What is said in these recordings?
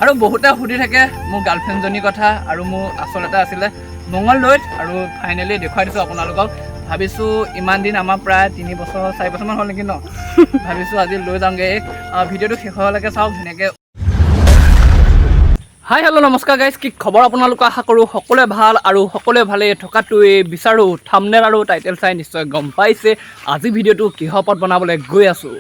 আৰু বহুতে সুধি থাকে মোৰ গাৰ্লফ্ৰেণ্ডজনীৰ কথা আৰু মোৰ আচল এটা আছিলে মঙলদৈত আৰু ফাইনেলি দেখুৱাই দিছোঁ আপোনালোকক ভাবিছোঁ ইমান দিন আমাৰ প্ৰায় 3 বছৰ 4 বছৰমান হ'ল নেকি ন ভাবিছোঁ আজি লৈ যাওঁগৈ ভিডিঅ'টো শেষলৈকে চাওক ধুনীয়াকৈ হাই হেল্ল' নমস্কাৰ গাইজ কি খবৰ আপোনালোকক আশা কৰোঁ সকলোৱে ভাল আৰু সকলোৱে ভালেই থকাটোৱেই বিচাৰোঁ থাম্বনেইল আৰু টাইটেল চাই নিশ্চয় গম পাইছে আজি ভিডিঅ'টো কিহৰ ওপৰত বনাবলৈ গৈ আছোঁ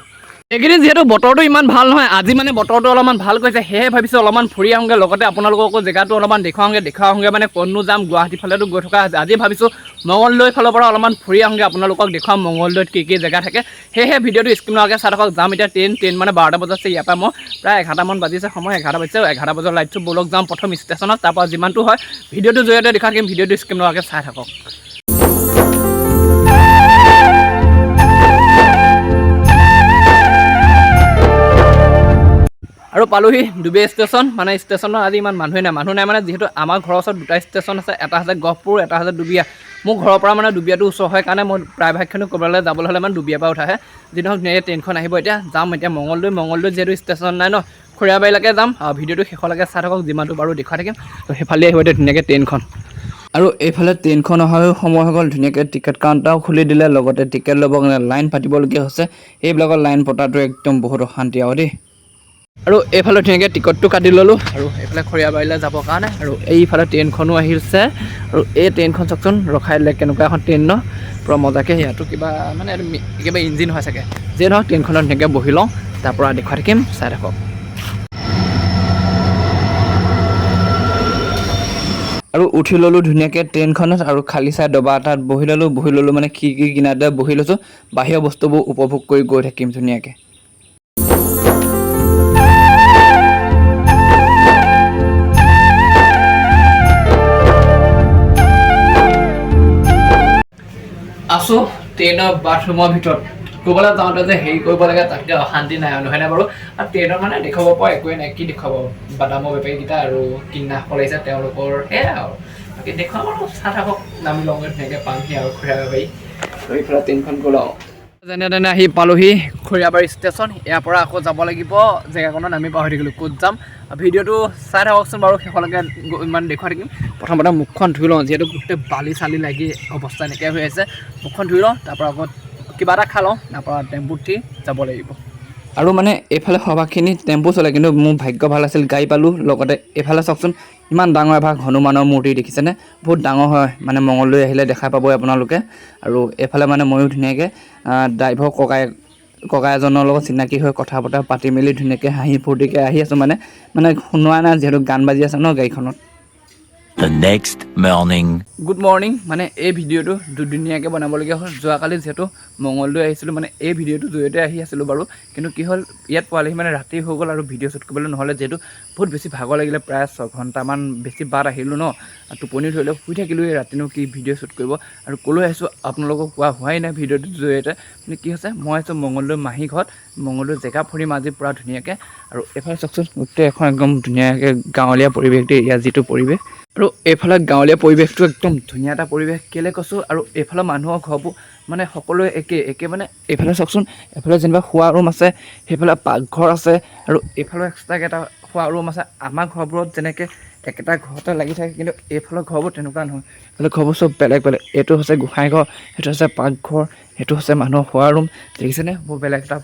এইকেইদিন যিহেতু বতৰটো ইমান ভাল নহয় আজি মানে বতৰটো অলপমান ভাল কৰিছে সেয়েহে ভাবিছোঁ অলপমান ফুৰি আহোঁগৈ লগতে আপোনালোককো জেগাটো অলপমান দেখুৱাওঁগৈ মানে ক'তনো যাম গুৱাহাটী ফালেতো গৈ থকা আজি ভাবিছোঁ মঙলদৈ ফালৰ পৰা অলপমান ফুৰি আহোঁগৈ আপোনালোকক দেখুৱাম মঙলদৈত কি কি জেগা থাকে সেয়েহে ভিডিঅ'টো স্ক্ৰীনৰ আগে চাই থাকক যাম এতিয়া ট্ৰেইন মানে 12টা বজাত ইয়াৰ পৰা মই প্ৰায় 11টামান বাজিছে সময় 11টা বাজিছে 11টা বজাত লাইটটো বলক যাম প্ৰথম ষ্টেচনত তাৰপৰা যিমানটো হয় ভিডিঅ'টোৰ জৰিয়তে দেখাই দিম ভিডিঅ'টো স্ক্ৰীনৰ আগে চাই থাকক আৰু পালোহি ডুবে ষ্টেচন মানে ষ্টেচনত আজি ইমান মানুহ নাই মানে যিহেতু আমাৰ ঘৰৰ ওচৰত দুটা ষ্টেচন আছে এটা আছে গহপুৰ এটা আছে ডুবিয়া মোৰ ঘৰৰ পৰা মানে ডুবিয়াটো ওচৰ হয় কাৰণে মই প্ৰায়ভাগখিনি ক'ৰবালৈ যাবলৈ হ'লে মানে ডুবিয়াৰ পৰা উঠাহে যি নহওক ট্ৰেইনখন আহিব এতিয়া যাম এতিয়া মঙলদৈ যিহেতু ষ্টেচন নাই ন খৰিয়াবাৰীলৈকে যাম ভিডিঅ'টো শেষলৈকে চাই থাকক যিমানটো বাৰু দেখুৱাই থাকিম তো সেইফালে আহিব এতিয়া ধুনীয়াকৈ ট্ৰেইনখন আৰু এইফালে ট্ৰেইনখন অহাৰ সময় হৈ গ'ল ধুনীয়াকৈ টিকেট কাউণ্টাৰো খুলি দিলে লগতে টিকেট ল'বৰ কাৰণে লাইন পাতিবলগীয়া হৈছে এইবিলাকৰ লাইন পতাটো একদম বহুত অশান্তি আৰু দেই আৰু এইফালে ধুনীয়াকৈ টিকটটো কাটি ল'লোঁ আৰু এইফালে খৰিয়াবাৰীলৈ যাবৰ কাৰণে আৰু এইফালে ট্ৰেইনখনো আহিছে আৰু এই ট্ৰেইনখন চাওকচোন ৰখাই দিলে কেনেকুৱা এখন ট্ৰেইন ন পূৰা মজাকৈ ইয়াতো কিবা মানে কিবা ইঞ্জিন হয় চাগে যিয়ে নহওক ট্ৰেইনখনত ধুনীয়াকৈ বহি লওঁ তাৰপৰা দেখুৱাই থাকিম চাই থাকক আৰু উঠি ল'লোঁ ধুনীয়াকৈ ট্ৰেইনখনত আৰু খালী চাই দবা এটাত বহি ল'লোঁ মানে খিৰিকী কিনাৰতে বহি লৈছোঁ বাহিৰৰ বস্তুবোৰ উপভোগ কৰি গৈ থাকিম ধুনীয়াকৈ আছোঁ ট্ৰেইনৰ বাথৰুমৰ ভিতৰত ক'বলৈ যাওঁতে যে হেৰি কৰিব লাগে তাতে অশান্তি নাই আৰু নহয়নে বাৰু আৰু ট্ৰেইনত মানে দেখুৱাব পৰা একোৱেই নাই কি দেখুৱাব বাদামৰ বেপাৰীকেইটা আৰু কিনাসকল আহিছে তেওঁলোকৰ সেয়াই আৰু বাকী দেখুৱাম আৰু চাই থাকক নামি লওঁগৈ ধুনীয়াকৈ পামহি আৰু খৰিয়াবাৰী আৰু এইফালে ট্ৰেইনখন গ'লোঁ যেনে তেনে আহি পালোহি খৰিয়াবাৰী ষ্টেচন ইয়াৰ পৰা আকৌ যাব লাগিব জেগাকণত আমি পাহৰি থাকিলোঁ ক'ত যাম ভিডিঅ'টো চাই থাককচোন বাৰু শেষলৈকে ইমান দেখুৱাই থাকিম প্ৰথমতে মুখখন ধুই লওঁ যিহেতু গোটেই বালি চালি লাগি অৱস্থা এনেকৈ হৈ আছে মুখখন ধুই লওঁ তাৰপৰা আকৌ কিবা এটা খাই লওঁ তাৰপৰা টেম্পুত উঠি যাব লাগিব আৰু মানে এইফালে সভাখিনি টেম্পু চলে কিন্তু মোৰ ভাগ্য ভাল আছিল গাড়ী পালোঁ লগতে এইফালে চাওকচোন ইমান ডাঙৰ এভাগ হনুমানৰ মূৰ্তি দেখিছেনে বহুত ডাঙৰ হয় মানে মঙলদৈ আহিলে দেখা পাবই আপোনালোকে আৰু এইফালে মানে ময়ো ধুনীয়াকৈ ড্ৰাইভৰ ককা এজনৰ লগত চিনাকি হৈ কথা বতৰা পাতি মেলি ধুনীয়াকৈ হাঁহি ফূৰ্তিকৈ আহি আছোঁ মানে শুনোৱা নাই যিহেতু গান বাজি আছে ন গাড়ীখনত The next morning. Good morning মানে এই ভিডিঅ'টো দুদিনীয়াকৈ বনাবলগীয়া হ'ল যোৱাকালি যিহেতু মঙলদৈ আহিছিলোঁ মানে এই ভিডিঅ'টোৰ জৰিয়তে আহি আছিলোঁ বাৰু কিন্তু কি হ'ল ইয়াত পোৱালেহি মানে ৰাতি হৈ গ'ল আৰু ভিডিঅ' শ্বুট কৰিবলৈ নহ'লে যিহেতু বহুত বেছি ভাগৰ লাগিলে প্ৰায় 6 ঘণ্টামান বেছি বাট আহিলোঁ ন টোপনি ধৰিলে শুই থাকিলোঁ এই ৰাতিনো কি ভিডিঅ' শ্বুট কৰিব আৰু ক'লৈ আহিছোঁ আপোনালোকক কোৱা হোৱাই নাই ভিডিঅ'টোৰ জৰিয়তে মানে কি হৈছে মই আহিছোঁ মঙলদৈ মাহী ঘৰত মঙলদৈ জেগা ফুৰিম আজি পূৰা ধুনীয়াকৈ আৰু এইফালে চাওকচোন গোটেই এখন একদম ধুনীয়াকৈ গাঁৱলীয়া পৰিৱেশ দেই ইয়াৰ যিটো পৰিৱেশ আৰু এইফালে গাঁৱলীয়া পৰিৱেশটো একদম ধুনীয়া এটা পৰিৱেশ কেলৈ কৈছোঁ আৰু এইফালে মানুহৰ ঘৰবোৰ মানে সকলোৱে একে মানে এইফালে চাওকচোন এইফালে যেনিবা শোৱা ৰুম আছে সেইফালে পাকঘৰ আছে আৰু এইফালে এক্সট্ৰাকৈ এটা শোৱা ৰুম আছে আমাৰ ঘৰবোৰত যেনেকৈ একেটা ঘৰতে লাগি থাকে কিন্তু এইফালৰ ঘৰবোৰ তেনেকুৱা নহয় এইফালে ঘৰবোৰ চব বেলেগ এইটো হৈছে গোঁসাই ঘৰ সেইটো হৈছে পাকঘৰ সেইটো হৈছে মানুহৰ শোৱা ৰুম দেখিছেনে বৰ বেলেগ এটা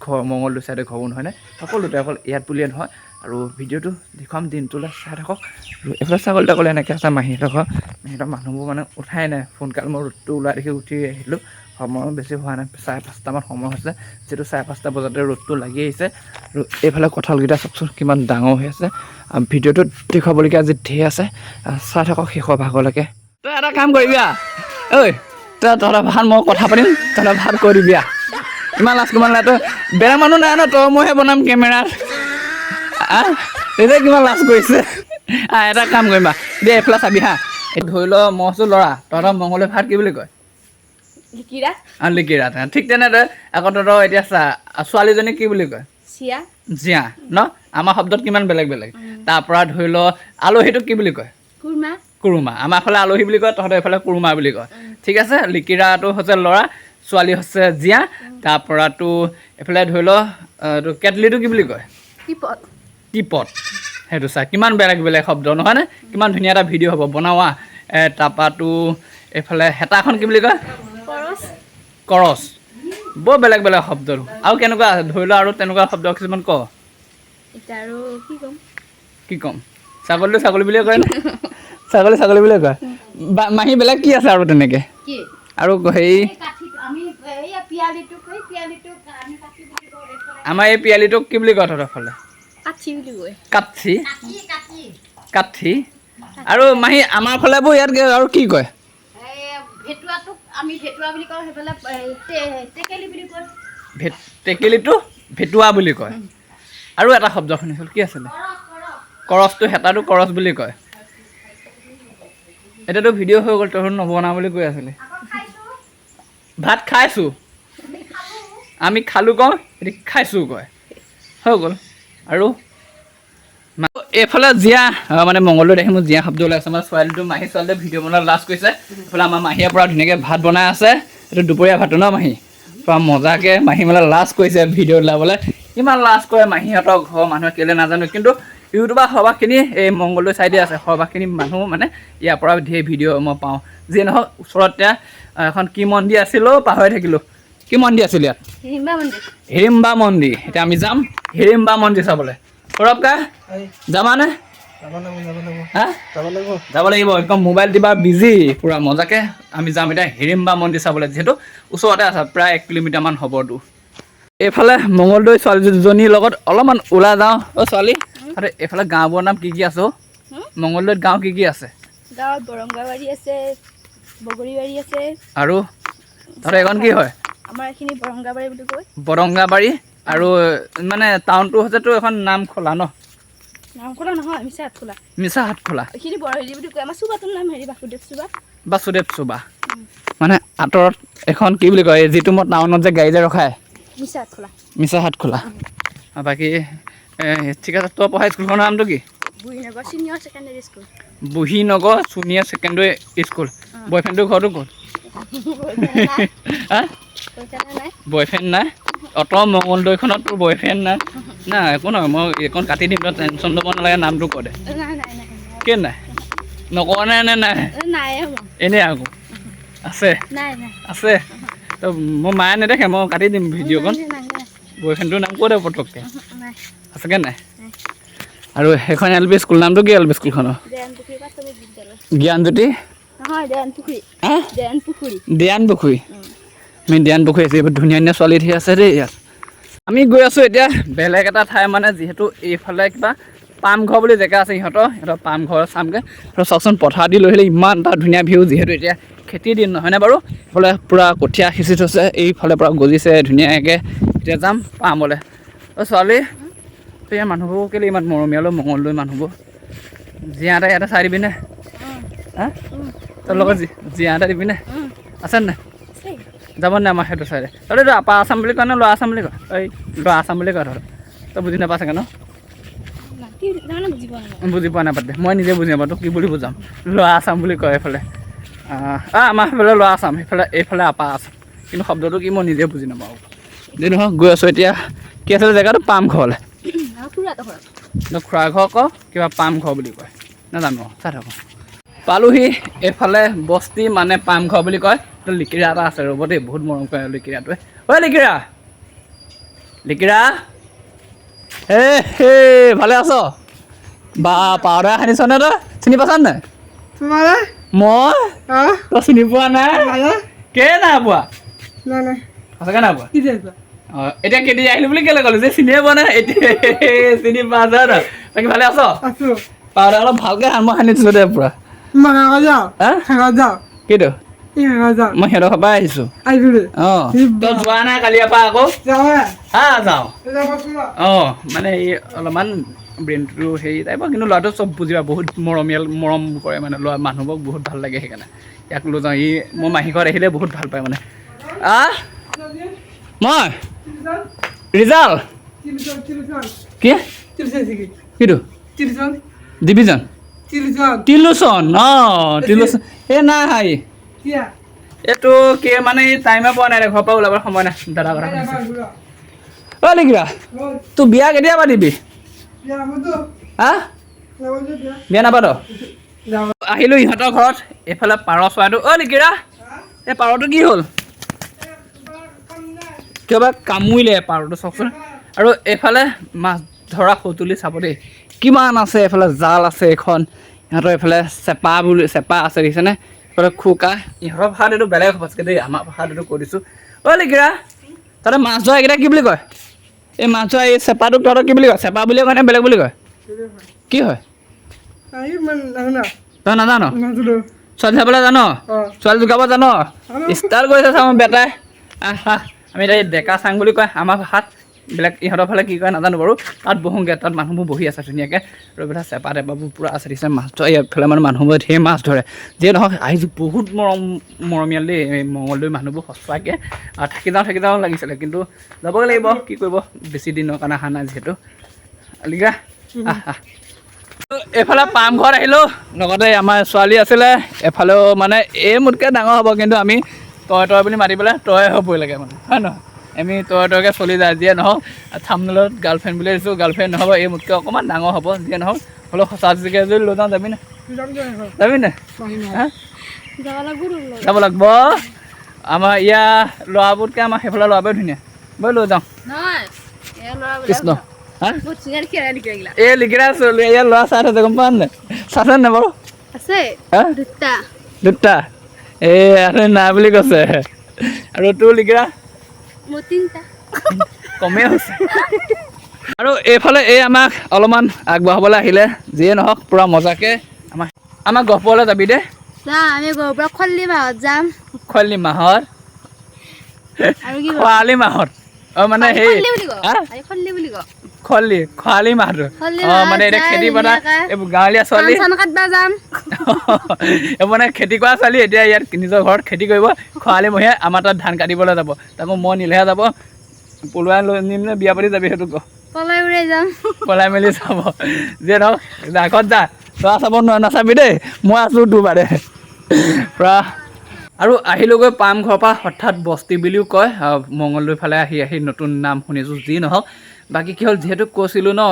ঘৰ মঙলদৈ চাইডে ঘৰবোৰ নহয়নে সকলোতে অকল ইয়াত বুলিয়ে নহয় আৰু ভিডিঅ'টো দেখুৱাম দিনটোলৈ চাই থাকক আৰু এইফালে ছাগলীটা এনেকৈ আছে মাহীহঁতৰ ঘৰ মাহীহঁতৰ মানুহবোৰ মানে উঠাই নাই সোনকালে মই ৰ'দটো ওলাই দেখি উঠি আহিলোঁ সময় বেছি হোৱা নাই 5:30মান সময় হৈছে যিহেতু 5:30 বজাতে ৰ'দটো লাগি আহিছে আৰু এইফালে কঁঠালকেইটা চাওকচোন কিমান ডাঙৰ হৈ আছে ভিডিঅ'টোত দেখুৱাবলগীয়া আজি ঢেৰ আছে চাই থাকক শেষৰ ভাগলৈকে তই এটা কাম কৰিবি ঐ তহঁতৰ ভাত মই কথা পাতিম তহঁতৰ ভাত কৰি দিবি ইমান লাজ কিমান নাই তই বেয়া মানুহ নাই ন তই মইহে বনাম কেমেৰাত তেতিয়া কিমান লাজ কৰিছে এটা কাম কৰিবা দে এইফালে চাবি হা এই ধৰি ল মই আছোঁ ল'ৰা তহঁতৰ মঙলদৈ ভাত কি বুলি কয় লিকিৰা ঠিক তেনেদৰে আকৌ তহঁতৰ এতিয়া চা ছোৱালীজনী কি বুলি কয় জীয়া ন আমাৰ শব্দত কিমান বেলেগ তাৰপৰা ধৰি ল আলহীটোক কি বুলি কয় কুৰুমা আমাৰ ফালে আলহী বুলি কয় তহঁতৰ এইফালে কুৰুমা বুলি কয় ঠিক আছে লিকিৰাটো হৈছে ল'ৰা ছোৱালী হৈছে জীয়া তাৰপৰাতো এইফালে ধৰি ল কেটলিটো কি বুলি কয় টিপট সেইটো চা কিমান বেলেগ বেলেগ শব্দ নহয়নে কিমান ধুনীয়া এটা ভিডিঅ' হ'ব বনাৱা তাৰপাতো এইফালে হেতাখন কি বুলি কয় কৰচ বৰ বেলেগ বেলেগ শব্দটো আৰু কেনেকুৱা ধৰি লোৱা আৰু তেনেকুৱা শব্দ কিছুমান ক আৰু কি ক'ম ছাগলী বুলিয়ে কয় নে ছাগলী বুলিয়ে কয় মাহী বেলেগ কি আছে আৰু তেনেকৈ আৰু হেৰি আমাৰ এই পিয়ালিটোক কি বুলি কয় তহঁতৰ ফালে কাঠি আৰু মাহী আমাৰ ফালেবোৰ ইয়াত আৰু কি কয় টেকেলিটো ভেটুৱা বুলি কয় আৰু এটা শব্দ শুনিছিলোঁ কি আছিলে কৰচটো হেতাটো কৰচ বুলি কয় এতিয়াতো ভিডিঅ' হৈ গ'ল তহঁত নবনাও বুলি কৈ আছিলে ভাত খাইছোঁ আমি খালোঁ কওঁ এতিয়া খাইছোঁ কয় হৈ গ'ল আৰু এইফালে জীয়া মানে মংগলদৈ দেখি মোৰ জীয়া শব্দ ওলাইছে আমাৰ ছোৱালীটো মাহী ছোৱালীটোৱে ভিডিঅ' বনোৱা লাষ্ট কৰিছে এইফালে আমাৰ মাহীয়ে পৰা ধুনীয়াকৈ ভাত বনাই আছে এইটো দুপৰীয়া ভাতটো ন মাহী পৰা মজাকৈ মাহী মানে লাষ্ট কৰিছে ভিডিঅ' ওলাবলৈ ইমান লাষ্ট কৰে মাহীহঁতৰ ঘৰৰ মানুহে কেলৈ নাজানো কিন্তু ইউটিউবাৰ সৰহখিনি এই মংগলদৈ চাইডে আছে সৰহখিনি মানুহ মানে ইয়াৰ পৰা ধেৰ ভিডিঅ' মই পাওঁ যিয়ে নহওক ওচৰতে এখন কি মন্দিৰ আছিলো পাহৰি থাকিলোঁ কি মন্দিৰ আছিল ইয়াত হিৰিম্বা মন্দিৰ এতিয়া আমি যাম হিৰিম্বা মন্দিৰ চাবলৈ সৌৰভকা যাবানে যাব লাগিব একদম মোবাইল দিবা বিজি পূৰা মজাকৈ আমি যাম এতিয়া হিৰিম্বা মন্দিৰ চাবলৈ যিহেতু ওচৰতে আছে প্ৰায় 1 কিলোমিটাৰমান হ'বতো এইফালে মংগলদৈ ছোৱালী দুজনীৰ লগত অলপমান ওলাই যাওঁ অ' ছোৱালী আৰে এইফালে গাঁওবোৰৰ নাম কি আছে অ' মংগলদৈত গাঁও কি আছে গাঁৱত বৰংগাবাৰী আছে বগৰীবাৰী আছে আৰু তাতে এখন কি হয় আমাৰ এইখিনি বৰংগাবাৰী বুলি কয় বৰংগাবাৰী আৰু মানে টাউনটো হৈছেতো এখন নাম খোলা ন নামখোলা নহয় মিছা হাত খোলা এইখিনি বৰহেৰি বুলি কয় আমাৰ চুবাটোৰ নাম হেৰি বাসুদেৱ চুবা মানে আঁতৰত এখন কি বুলি কয় যিটো মই টাউনত যে গাড়ী যে ৰখায় মিছা হাত খোলা বাকী ঠিক আছে তই পঢ়া স্কুলখনৰ নামটো কি Burinagar senior secondary school Burinagar junior secondary school বয়ফ্ৰেণ্ডটোৰ ঘৰটো ক'ত বয়ফ্ৰেণ্ড নাই অত মংগলদৈখনত তোৰ বয়ফ্ৰেণ্ড নাই নাই একো নহয় মই এইখন কাটি দিম তই টেনশ্যন ল'ব নালাগে নামটো কৈ দে কি নাই নকওঁ নাই এনেই আকৌ আছে আছে তো মই মায়ে নেদেখে মই কাটি দিম ভিডিঅ'খন বয়ফ্ৰেণ্ডটোৰ নাম কৈ দে পটককৈ আছেগৈ নাই আৰু সেইখন LP স্কুল নামটো কি LP স্কুলখনৰ জ্ঞানজ্যোতি দিয়ান পুখুৰী আমি দিয়ান পুখুৰী আছোঁ এইবোৰ ধুনীয়া ধুনীয়া ছোৱালী ধেৰ আছে দেই ইয়াত আমি গৈ আছোঁ এতিয়া বেলেগ এটা ঠাই মানে যিহেতু এইফালে কিবা পামঘৰ বুলি জেগা আছে সিহঁতৰ পামঘৰ চামগৈ আৰু চাওকচোন পথাৰ দি লৈ আহিলে ইমান এটা ধুনীয়া ভিউ যিহেতু এতিয়া খেতিৰ দিন নহয়নে বাৰু এইফালে পূৰা কঠীয়া সিঁচি থৈছে এইফালে পূৰা গজিছে ধুনীয়াকৈ এতিয়া যাম পামলৈ অ' ছোৱালী তই ইয়াৰ মানুহবোৰ কেলৈ ইমান মৰমীয়ালো মংগলদৈ মানুহবোৰ জীয়া এটা ইয়াতে চাই দিবিনে হা তোৰ লগত জীয়া এটা দিবিনে আছে নাই যাব নে আমাৰ সেইটো চাইডে তই আপাৰ আছাম বুলি কয় নে ল'ৰা আছাম বুলি কয় এই ল'ৰা আছাম বুলি কয় তহঁত তই বুজি নাপা চাগে ন বুজি পোৱা নাই পাতে মই নিজে বুজি নাপাওঁ তোক কি বুলি বুজাম ল'ৰা আছাম বুলি কয় এইফালে আমাৰ সেইফালে ল'ৰা আছাম এইফালে আপাৰ আছাম কিন্তু শব্দটো কি মই নিজে বুজি নাপাওঁ যি নহওক গৈ আছোঁ এতিয়া কি আছিলে জেগাটো পামঘৰলৈ খুৰা ঘৰ আকৌ কিবা পামঘৰ বুলি কয় নাজানো চাই থাকোঁ পালোহি এইফালে বস্তি মানে পামঘৰ বুলি কয় তো লিকিৰা এটা আছে ৰ'ব দেই বহুত মৰম কৰে লিকিৰাটোৱে ঐ লিকিৰা হে ভালে আছ বা পাউডাৰ সানিছনে তই চিনি পাইছ নাই মই তই চিনি পোৱা নাই কেই নাই পোৱা সঁচাকৈ নাই পোৱা অঁ এতিয়া কেতিয়া আহিলোঁ বুলি কেলৈ ক'লো যে চিনিয়ে পোৱা নাই এতিয়া চিনি পোৱা যায় ন বাকী ভালে আছ পাউডাৰ অলপ ভালকৈ মই সানিছিলোঁ দে পূৰা কিটো মই সিহঁতৰ ঘৰৰ পৰা আহিছোঁ অঁ তই যোৱা নাই কালিৰ পৰা আকৌ যাওঁ অঁ মানে এই অলপমান ব্ৰেইনটো হেৰি টাইপৰ কিন্তু ল'ৰাটো চব বুজি পায় বহুত মৰম কৰে মানে ল'ৰা মানুহবোৰক বহুত ভাল লাগে সেইকাৰণে ইয়াক লৈ যাওঁ মই মাহী ঘৰত আহিলে বহুত ভাল পায় মানে মই ৰিজাল্ট কি কিটো ডিভিজন টিলুচন টিলুচন এই নাই এইটো কি মানে টাইমে পোৱা নাই ঘৰৰ পৰা ওলাবৰ সময় নাই দাদা কথা অ' লিখিৰা তোৰ বিয়া কেতিয়া পাতিবি হা বিয়া নাপাত আহিলোঁ ইহঁতৰ ঘৰত এইফালে পাৰ চৰাইটো অ' লিকিৰা এই পাৰটো কি হ'ল কিবা কামুৰিলে পাৰটো চাওকচোন আৰু এইফালে মাছ ধৰা সঁজুলি চাব দেই কিমান আছে এইফালে জাল আছে এখন ইহঁতৰ এইফালে চেপা আছে দেখিছেনে এইফালে খোকা ইহঁতৰ ভাষাত এইটো বেলেগ সঁচাকৈ দেই আমাৰ ভাষাত এইটো কৈ দিছোঁ অ' লিকিৰা তাতে মাছ ধৰা এইকেইটা কি বুলি কয় এই মাছ ধৰা এই চেপাটোক তহঁতক কি বুলি কয় চেপা বুলিয়ে কয় নে বেলেগ বুলি কয় কি হয় তই নাজানো ছোৱালী চাবলৈ জানো ছোৱালী জোকাব জানো ষ্টাৰ্ট কৰিছে চাওঁ বেটাই আমি এতিয়া ডেকা চাং বুলি কয় আমাৰ ভাষাত বেলেগ ইহঁতৰ ফালে কি কয় নাজানো বাৰু তাত বহোঁগৈ তাত মানুহবোৰ বহি আছে ধুনীয়াকৈ আৰু এইফালে চেপা টেপাবোৰ পূৰা আছে দিছে মাছ ধৰে এইফালে মানে মানুহবোৰে ধেৰ মাছ ধৰে যিয়ে নহওক আহিছোঁ বহুত মৰমীয়াল দেই এই মঙলদৈ মানুহবোৰ সঁচাকৈ থাকি যাওঁ লাগিছিলে কিন্তু যাবগৈ লাগিব কি কৰিব বেছি দিনৰ কাৰণে অহা নাই যিহেতু লিগা এইফালে পাম ঘৰত আহিলোঁ লগতে আমাৰ ছোৱালী আছিলে এফালেও মানে এই মোতকৈ ডাঙৰ হ'ব কিন্তু আমি তই বুলি মাতি পেলাই তই হ'বই লাগে মানে হয় নহয় আমি তইকৈ চলি যায় যিয়ে নহওক থামনেলত গাৰ্লফ্ৰেণ্ড বুলি দিছোঁ গাৰ্লফ্ৰেণ্ড নহ'ব এই মোতকৈ অকণমান ডাঙৰ হ'ব যিয়ে নহওক হ'লেও সঁচা চিকে যদি লৈ যাওঁ যাবি নে যাব লাগিব আমাৰ ইয়াৰ ল'ৰাবোৰতকৈ আমাৰ সেইফালে ল'ৰাবোৰে ধুনীয়া বৈ লৈ যাওঁ কৃষ্ণ এই লিগিৰা চলি ইয়াৰ ল'ৰা চাই থৈছে গম পোৱা নাই চাইছে নাই বাৰু দুটা এই আৰু নাই বুলি কৈছে আৰু তোৰ লিগিৰা কমেই হৈছে আৰু এইফালে এই আমাক অলপমান আগবঢ়াবলৈ আহিলে যিয়ে নহওক পূৰা মজাকৈ আমাক গহপুৰলৈ যাবি দেই খৰালি মাহত অঁ মানে সেই খৰালি মাহটো অঁ মানে এতিয়া খেতি পথাৰ এইবোৰ গাঁৱলীয়া ছোৱালী এইবোৰ মানে খেতি কৰা ছোৱালী এতিয়া ইয়াত নিজৰ ঘৰত খেতি কৰিব খৰালিমহীয়া আমাৰ তাত ধান কাটিবলৈ যাব তাকো মই নিলেহে যাব পলুৱাই লৈ নিম নে বিয়া পাতি যাবি সেইটো ক পলাই মেলি চাব যিয়ে নহওক আগত যা তই চাব নাচাবি দেই মই আছোঁ তোৰ বাদে পূৰা আৰু আহিলোগৈ পাম ঘৰৰ পৰা হঠাৎ বস্তি বুলিও কয় মঙলদৈ ফালে আহি নতুন নাম শুনিছোঁ যি নহওক বাকী কি হ'ল যিহেতু কৈছিলোঁ ন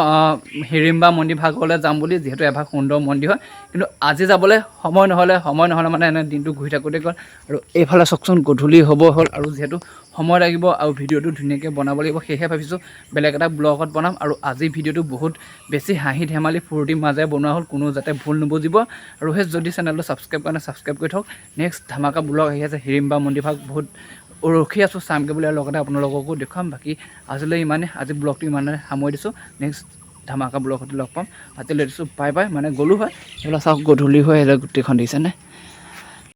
হিৰিম্বা মন্দিৰ ভাগলৈ যাম বুলি যিহেতু এভাগ সুন্দৰ মন্দিৰ হয় কিন্তু আজি যাবলৈ সময় নহ'লে মানে এনে দিনটো ঘূৰি থাকোঁতে গ'ল আৰু এইফালে চাওকচোন গধূলি হ'ব হ'ল আৰু যিহেতু সময় লাগিব আৰু ভিডিঅ'টো ধুনীয়াকৈ বনাব লাগিব সেয়েহে ভাবিছোঁ বেলেগ এটা ব্লগত বনাম আৰু আজি ভিডিঅ'টো বহুত বেছি হাঁহি ধেমালি ফূৰ্তিৰ মাজে বনোৱা হ'ল কোনো যাতে ভুল নুবুজিব আৰু সেই যদি চেনেলটো ছাবস্ক্ৰাইব কৰা নাই ছাবস্ক্ৰাইব কৰি থওক নেক্সট ধামাকা ব্লগ আহি আছে হিৰিম্বা মন্দিৰ ভাগ বহুত ৰখি আছোঁ চামগৈ বুলি আৰু লগতে আপোনালোককো দেখুৱাম বাকী আজিলৈ ইমানেই আজি ব্লগটো ইমানে সামৰি দিছোঁ নেক্সট ধামাকা ব্লগত লগ পাম আজিলৈ দিছোঁ বাই বাই মানে গ'লোঁ হয় এইবিলাক চাওক গধূলি হৈ আহিলে গোটেইখন দিছেনে